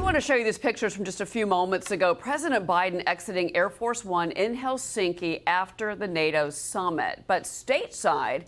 want to show you these pictures from just a few moments ago. President Biden exiting Air Force One in Helsinki after the NATO summit. But stateside,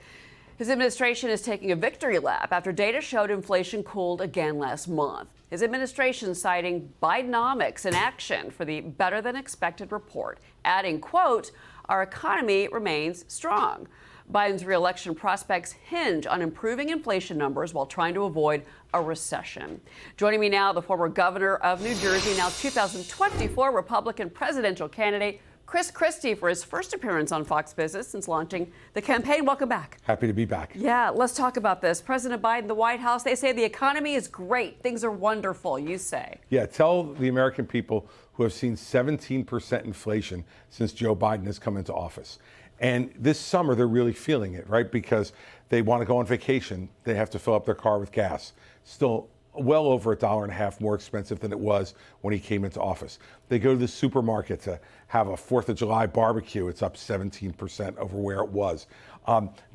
his administration is taking a victory lap after data showed inflation cooled again last month. His administration citing Bidenomics in action for the better-than-expected report, adding, quote, "Our economy remains strong." Biden's re-election prospects hinge on improving inflation numbers while trying to avoid a recession. Joining me now, the former governor of New Jersey, now 2024 Republican presidential candidate, Chris Christie, for his first appearance on Fox Business since launching the campaign. Welcome back. Happy to be back. Yeah, let's talk about this. President Biden, the White House, they say the economy is great. Things are wonderful, you say. Yeah, tell the American people who have seen 17% inflation since Joe Biden has come into office. And this summer, they're really feeling it, right? Because they want to go on vacation. They have to fill up their car with gas. Still well over $1.50 more expensive than it was when he came into office. They go to the supermarket to have a 4th of July barbecue. It's up 17% over where it was.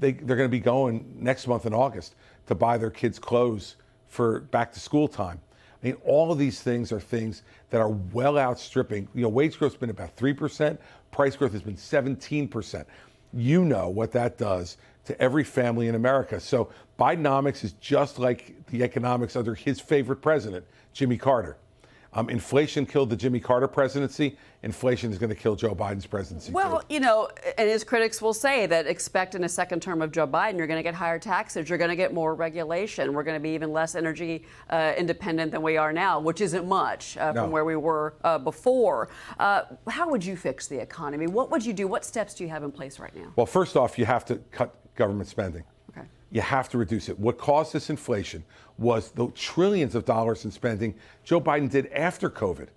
They're going to be going next month in August to buy their kids clothes for back to school time. I mean, all of these things are things that are well outstripping. Wage growth's been about 3%. Price growth has been 17%. You know what that does to every family in America. So Bidenomics is just like the economics under his favorite president, Jimmy Carter. Inflation killed the Jimmy Carter presidency. Inflation is going to kill Joe Biden's presidency. Well, too. And his critics will say that expect in a second term of Joe Biden, you're going to get higher taxes, you're going to get more regulation, we're going to be even less energy independent than we are now, which isn't much from where we were before. How would you fix the economy? What would you do? What steps do you have in place right now? Well, first off, you have to cut government spending. Okay. You have to reduce it. What caused this inflation was the trillions of dollars in spending Joe Biden did after COVID.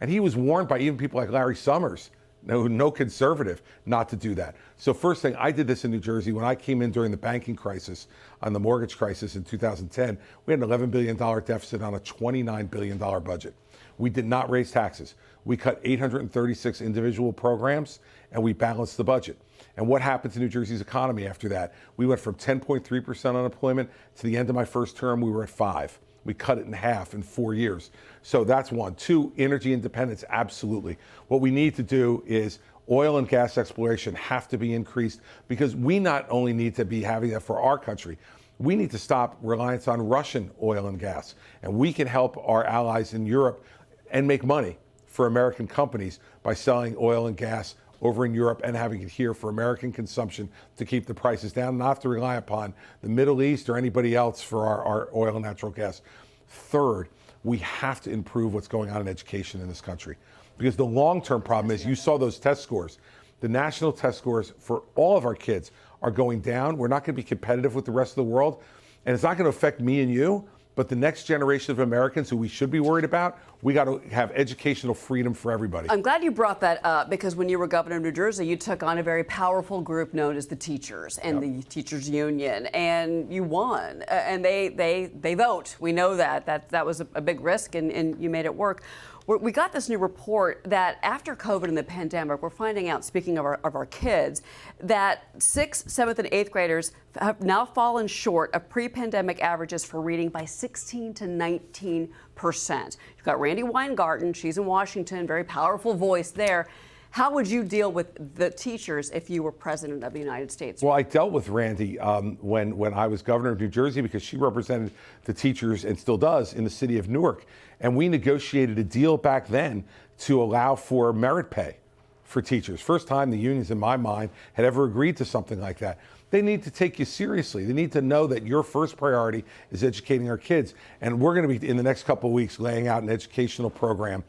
And he was warned by even people like Larry Summers, no conservative, not to do that. So first thing, I did this in New Jersey when I came in during the banking crisis, on the mortgage crisis in 2010. We had an $11 billion deficit on a $29 billion budget. We did not raise taxes. We cut 836 individual programs, and we balanced the budget. And what happened to New Jersey's economy after that? We went from 10.3% unemployment to the end of my first term, we were at 5%. We cut it in half in 4 years. So that's one. Two, energy independence, absolutely. What we need to do is oil and gas exploration have to be increased, because we not only need to be having that for our country, we need to stop reliance on Russian oil and gas. And we can help our allies in Europe and make money for American companies by selling oil and gas over in Europe and having it here for American consumption to keep the prices down, not have to rely upon the Middle East or anybody else for our oil and natural gas. Third, we have to improve what's going on in education in this country, because the long-term problem is, you saw those test scores. The national test scores for all of our kids are going down. We're not going to be competitive with the rest of the world, and it's not going to affect me and you, but the next generation of Americans who we should be worried about. We got to have educational freedom for everybody. I'm glad you brought that up, because when you were governor of New Jersey, you took on a very powerful group known as the teachers and the teachers union, and you won. And they vote. We know that was a big risk, and you made it work. We got this new report that after COVID and the pandemic, we're finding out, speaking of our kids, that 6th, 7th, and 8th graders have now fallen short of pre-pandemic averages for reading by 16 to 19%. You've got Randy Weingarten, she's in Washington, very powerful voice there. How would you deal with the teachers if you were president of the United States? Well, I dealt with Randy when I was governor of New Jersey, because she represented the teachers, and still does, in the city of Newark. And we negotiated a deal back then to allow for merit pay for teachers. First time the unions, in my mind, had ever agreed to something like that. They need to take you seriously. They need to know that your first priority is educating our kids. And we're going to be, in the next couple of weeks, laying out an educational program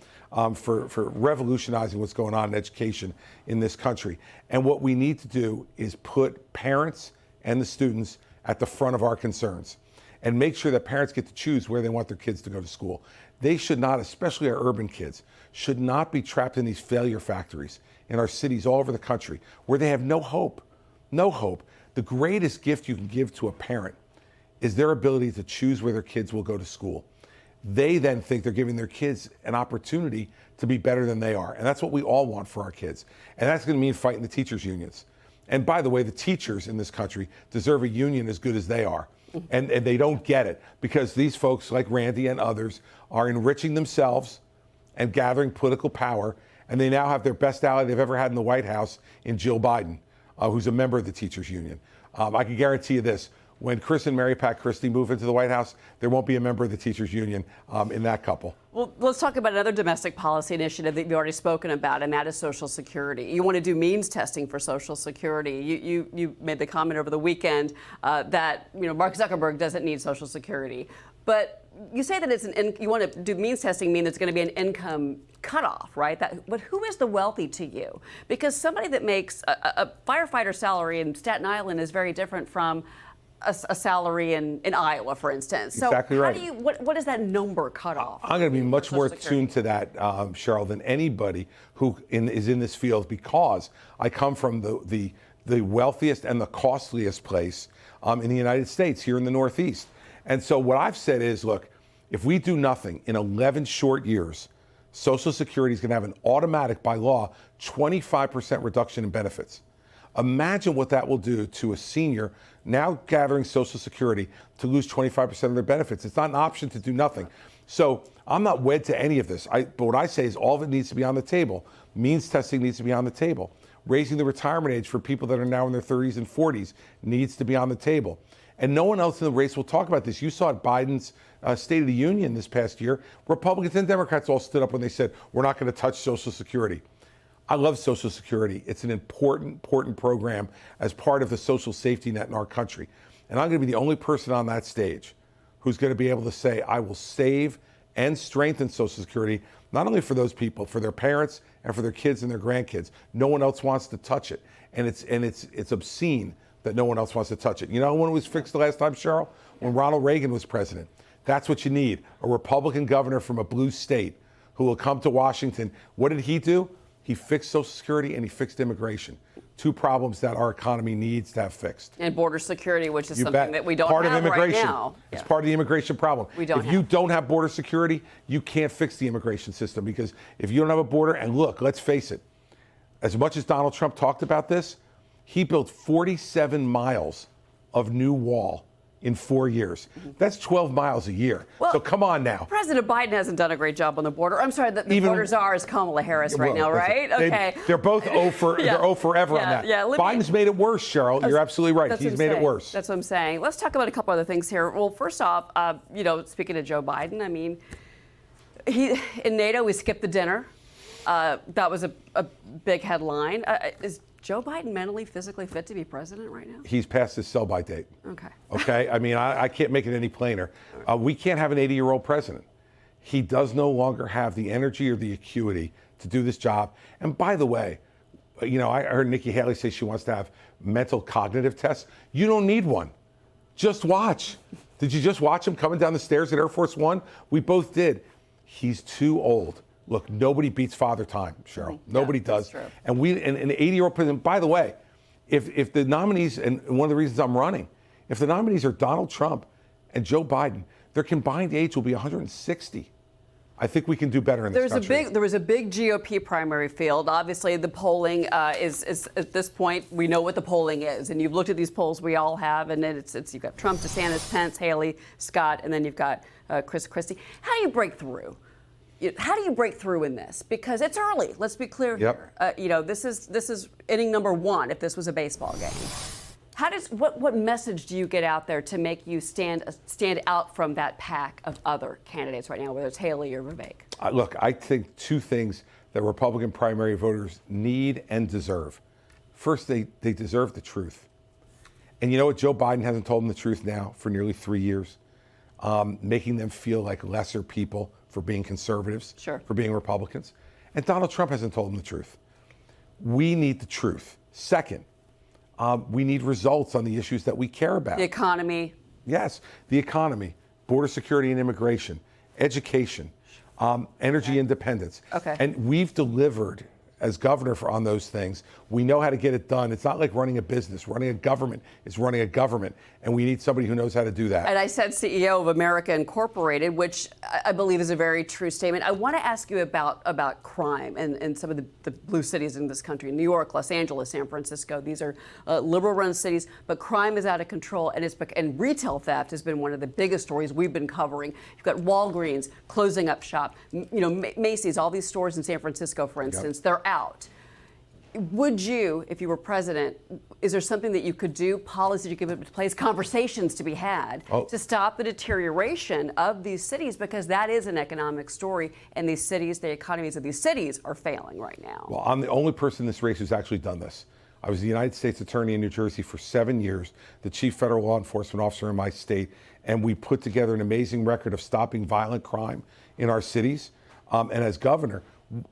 for revolutionizing what's going on in education in this country. And what we need to do is put parents and the students at the front of our concerns, and make sure that parents get to choose where they want their kids to go to school. They should not, especially our urban kids, should not be trapped in these failure factories in our cities all over the country where they have no hope. No hope. The greatest gift you can give to a parent is their ability to choose where their kids will go to school. They then think they're giving their kids an opportunity to be better than they are. And that's what we all want for our kids. And that's going to mean fighting the teachers' unions. And by the way, the teachers in this country deserve a union as good as they are. And they don't get it because these folks like Randy and others are enriching themselves and gathering political power. And they now have their best ally they've ever had in the White House in Jill Biden, who's a member of the teachers union. I can guarantee you this. When Chris and Mary Pat Christie move into the White House, there won't be a member of the teachers union in that couple. Well, let's talk about another domestic policy initiative that you've already spoken about, and that is Social Security. You want to do means testing for Social Security. You made the comment over the weekend that Mark Zuckerberg doesn't need Social Security, but you say that you want to do means testing, mean it's going to be an income cutoff, right? But who is the wealthy to you? Because somebody that makes a firefighter salary in Staten Island is very different from a salary in Iowa, for instance. So exactly right. What is that number cut off? I'm going to be much more attuned to that, Cheryl, than anybody who is in this field, because I come from the wealthiest and the costliest place in the United States, here in the Northeast. And so what I've said is, look, if we do nothing in 11 short years, Social Security is going to have an automatic, by law, 25% reduction in benefits. Imagine what that will do to a senior now gathering Social Security to lose 25% of their benefits. It's not an option to do nothing. So I'm not wed to any of this. But what I say is all of it needs to be on the table. Means testing needs to be on the table. Raising the retirement age for people that are now in their 30s and 40s needs to be on the table. And no one else in the race will talk about this. You saw at Biden's State of the Union this past year, Republicans and Democrats all stood up when they said, we're not going to touch Social Security. I love Social Security. It's an important program as part of the social safety net in our country. And I'm going to be the only person on that stage who's going to be able to say, I will save and strengthen Social Security, not only for those people, for their parents and for their kids and their grandkids. No one else wants to touch it. And it's obscene that no one else wants to touch it. You know when it was fixed the last time, Cheryl? When Ronald Reagan was president. That's what you need, a Republican governor from a blue state who will come to Washington. What did he do? He fixed Social Security and he fixed immigration. Two problems that our economy needs to have fixed. And border security, which is something that we don't part have of immigration. Right now. It's part of the immigration problem. If you don't have border security, you can't fix the immigration system, because if you don't have a border, and look, let's face it, as much as Donald Trump talked about this, he built 47 miles of new wall in 4 years. That's 12 miles a year. Well, so come on now. President Biden hasn't done a great job on the border. I'm sorry, the border czar is Kamala Harris right now, right? Okay. They're both 0 for forever on that. Yeah, Biden's made it worse, Cheryl. You're absolutely right. He's made it worse. That's what I'm saying. Let's talk about a couple other things here. Well, first off, speaking of Joe Biden, I mean, in NATO, we skipped the dinner. That was a big headline. Is Joe Biden mentally, physically fit to be president right now? He's past his sell-by date. Okay. I mean, I can't make it any plainer. We can't have an 80-year-old president. He does no longer have the energy or the acuity to do this job. And by the way, I heard Nikki Haley say she wants to have mental cognitive tests. You don't need one. Just watch. Did you just watch him coming down the stairs at Air Force One? We both did. He's too old. Look, nobody beats Father Time, Cheryl. Nobody does. True. And an 80-year-old president, by the way, if the nominees, and one of the reasons I'm running, if the nominees are Donald Trump and Joe Biden, their combined age will be 160. I think we can do better in this country. There was a big GOP primary field. Obviously, the polling is at this point, we know what the polling is. And you've looked at these polls, we all have, and then you've got Trump, DeSantis, Pence, Haley, Scott, and then you've got Chris Christie. How do you break through? How do you break through in this? Because it's early. Let's be clear here. This is inning number 1. If this was a baseball game, what message do you get out there to make you stand out from that pack of other candidates right now, whether it's Haley or Vivek? Look, I think two things that Republican primary voters need and deserve. First, they deserve the truth. And you know what? Joe Biden hasn't told them the truth now for nearly 3 years, making them feel like lesser people for being conservatives, for being Republicans. And Donald Trump hasn't told them the truth. We need the truth. Second, we need results on the issues that we care about. The economy. Yes, the economy, border security and immigration, education, energy independence. Okay. And we've delivered as governor on those things. We know how to get it done. It's not like running a business. Running a government is running a government, and we need somebody who knows how to do that. And I said CEO of America Incorporated, which I believe is a very true statement. I want to ask you about crime in some of the blue cities in this country: New York, Los Angeles, San Francisco. These are liberal-run cities, but crime is out of control, and retail theft has been one of the biggest stories we've been covering. You've got Walgreens closing up shop, Macy's, all these stores in San Francisco, for instance, they're out. Would you, if you were president, is there something that you could do, policy you could put in place, conversations to be had to stop the deterioration of these cities? Because that is an economic story, and these cities, the economies of these cities are failing right now. Well, I'm the only person in this race who's actually done this. I was the United States Attorney in New Jersey for 7 years, the chief federal law enforcement officer in my state, and we put together an amazing record of stopping violent crime in our cities. And as governor,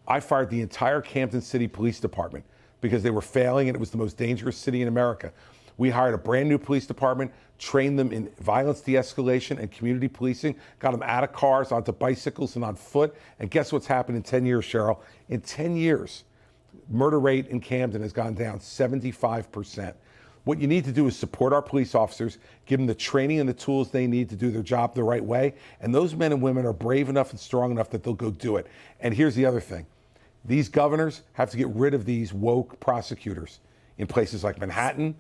I fired the entire Camden City Police Department because they were failing and it was the most dangerous city in America. We hired a brand new police department, trained them in violence de-escalation and community policing, got them out of cars, onto bicycles and on foot. And guess what's happened in 10 years, Cheryl? In 10 years, murder rate in Camden has gone down 75%. What you need to do is support our police officers, give them the training and the tools they need to do their job the right way. And those men and women are brave enough and strong enough that they'll go do it. And here's the other thing. These governors have to get rid of these woke prosecutors in places like Manhattan.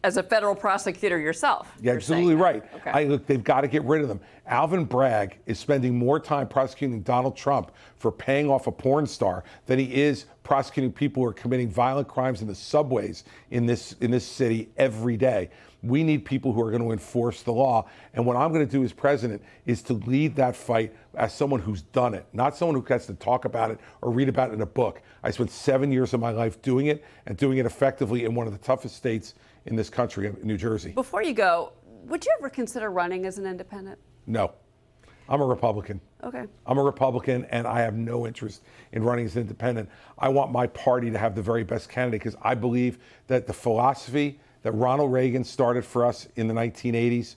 As a federal prosecutor yourself. Yeah, absolutely right. Okay. Look, they've got to get rid of them. Alvin Bragg is spending more time prosecuting Donald Trump for paying off a porn star than he is prosecuting people who are committing violent crimes in the subways in this city every day. We need people who are going to enforce the law. And what I'm going to do as president is to lead that fight as someone who's done it, not someone who has to talk about it or read about it in a book. I spent 7 years of my life doing it and doing it effectively in one of the toughest states in this country, New Jersey. Before you go, would you ever consider running as an independent? No. I'm a Republican. Okay. I'm a Republican, and I have no interest in running as an independent. I want my party to have the very best candidate because I believe that the philosophy that Ronald Reagan started for us in the 1980s,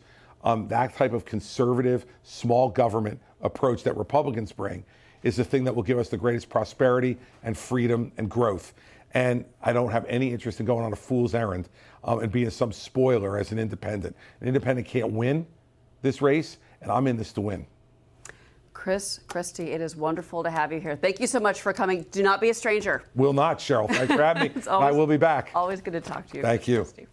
that type of conservative, small government approach that Republicans bring, is the thing that will give us the greatest prosperity and freedom and growth. And I don't have any interest in going on a fool's errand and being some spoiler as an independent. An independent can't win this race, and I'm in this to win. Chris Christie, it is wonderful to have you here. Thank you so much for coming. Do not be a stranger. Will not, Cheryl. Thanks for having me. Always, I will be back. Always good to talk to you. Thank you. Christie.